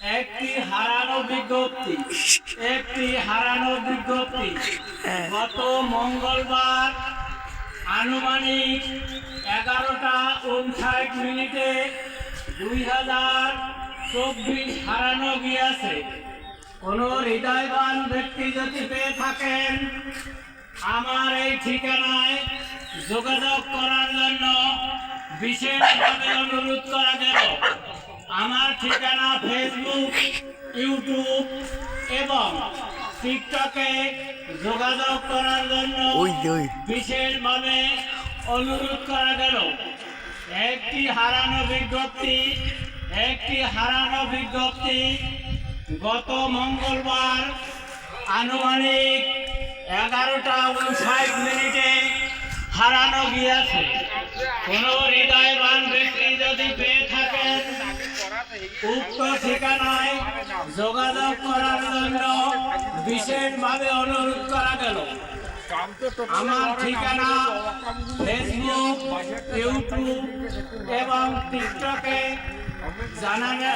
একটি হারানো বিজ্ঞপ্তি গত মঙ্গলবার আনুমানিক 11:59 2024 হারানো গিয়েছে। কোন হৃদয়বান ব্যক্তি যদি পেয়ে থাকেন আমার এই ঠিকানায় যোগাযোগ করার জন্য বিশেষভাবে অনুরোধ করা গেল। আমার ঠিকানা ফেসবুক, ইউটিউব এবং টিকটকে যোগাযোগ করার জন্য বিশেষভাবে অনুরোধ করা গেল। একটি হারানো বিজ্ঞপ্তি গত মঙ্গলবার আনুমানিক 11:59 হারানো গিয়েছে। কোন হৃদয়বান ব্যক্তি যদি পেয়ে থাকেন উক্ত ঠিকানায় যোগাযোগ করার জন্য বিশেষভাবে অনুরোধ করা গেল। আমার ঠিকানা ফেসবুক, ইউটিউব এবং টিকটকে জানানো